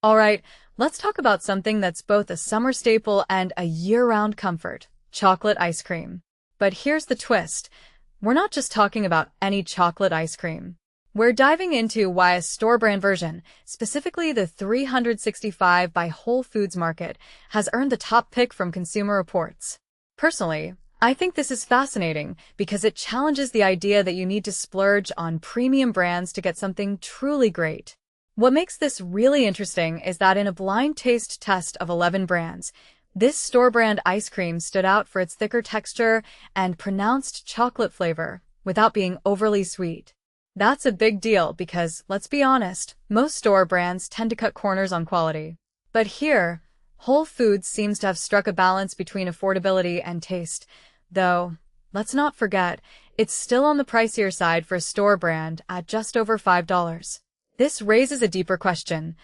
Alright, let's talk about something that's both a summer staple and a year-round comfort, chocolate ice cream. But here's the twist. We're not just talking about any chocolate ice cream. We're diving into why a store-brand version, specifically the 365 by Whole Foods Market, has earned the top pick from Consumer Reports. Personally, I think this is fascinating because it challenges the idea that you need to splurge on premium brands to get something truly great. What makes this really interesting is that in a blind taste test of 11 brands, this store-brand ice cream stood out for its thicker texture and pronounced chocolate flavor without being overly sweet. That's a big deal because, let's be honest, most store brands tend to cut corners on quality. But here, Whole Foods seems to have struck a balance between affordability and taste, though, let's not forget, it's still on the pricier side for a store brand at just over $5. This raises a deeper question.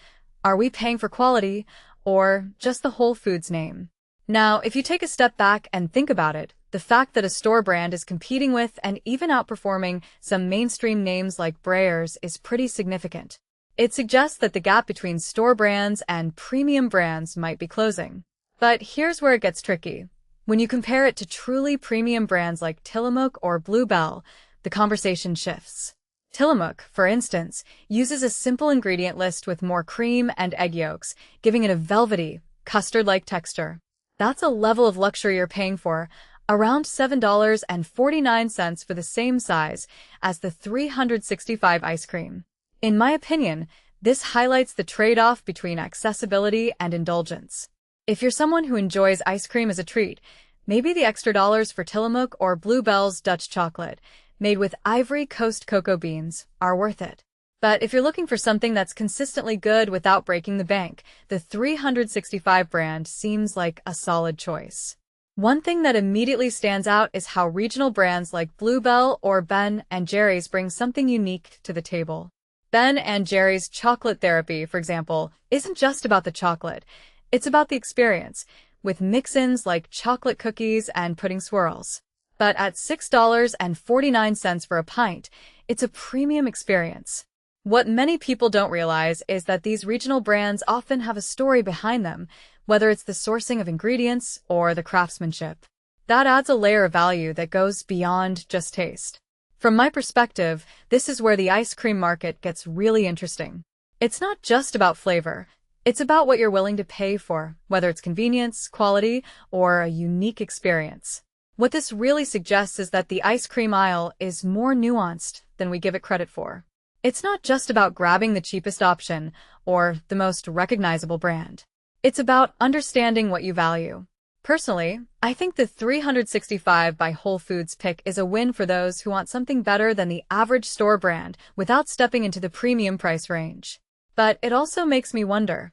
Are we paying for quality, or just the Whole Foods name? Now, if you take a step back and think about it, the fact that a store brand is competing with and even outperforming some mainstream names like Breyers is pretty significant. It suggests that the gap between store brands and premium brands might be closing. But here's where it gets tricky. When you compare it to truly premium brands like Tillamook or Bluebell, the conversation shifts. Tillamook, for instance, uses a simple ingredient list with more cream and egg yolks, giving it a velvety, custard-like texture. That's a level of luxury you're paying for, around $7.49 for the same size as the 365 ice cream. In my opinion, this highlights the trade-off between accessibility and indulgence. If you're someone who enjoys ice cream as a treat, maybe the extra dollars for Tillamook or Bluebell's Dutch chocolate, made with Ivory Coast cocoa beans, are worth it. But if you're looking for something that's consistently good without breaking the bank, the 365 brand seems like a solid choice. One thing that immediately stands out is how regional brands like Bluebell or Ben & Jerry's bring something unique to the table. Ben & Jerry's Chocolate Therapy, for example, isn't just about the chocolate. It's about the experience, with mix-ins like chocolate cookies and pudding swirls. But at $6.49 for a pint, it's a premium experience. What many people don't realize is that these regional brands often have a story behind them, whether it's the sourcing of ingredients or the craftsmanship. That adds a layer of value that goes beyond just taste. From my perspective, this is where the ice cream market gets really interesting. It's not just about flavor. It's about what you're willing to pay for, whether it's convenience, quality, or a unique experience. What this really suggests is that the ice cream aisle is more nuanced than we give it credit for. It's not just about grabbing the cheapest option or the most recognizable brand. It's about understanding what you value. Personally, I think the 365 by Whole Foods pick is a win for those who want something better than the average store brand without stepping into the premium price range. But it also makes me wonder,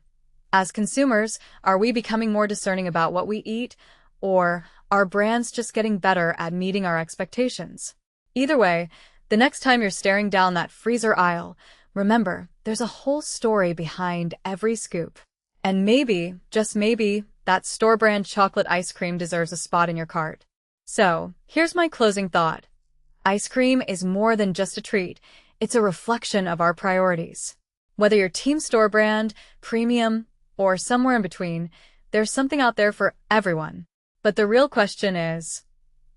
as consumers, are we becoming more discerning about what we eat, or are brands just getting better at meeting our expectations? Either way, the next time you're staring down that freezer aisle, remember, there's a whole story behind every scoop. And maybe, just maybe, that store-brand chocolate ice cream deserves a spot in your cart. So, here's my closing thought. Ice cream is more than just a treat. It's a reflection of our priorities. Whether you're team store brand, premium, or somewhere in between, there's something out there for everyone. But the real question is,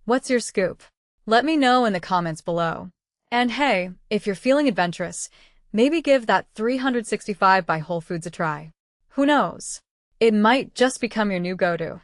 what's your scoop? Let me know in the comments below. And hey, if you're feeling adventurous, maybe give that 365 by Whole Foods a try. Who knows? It might just become your new go-to.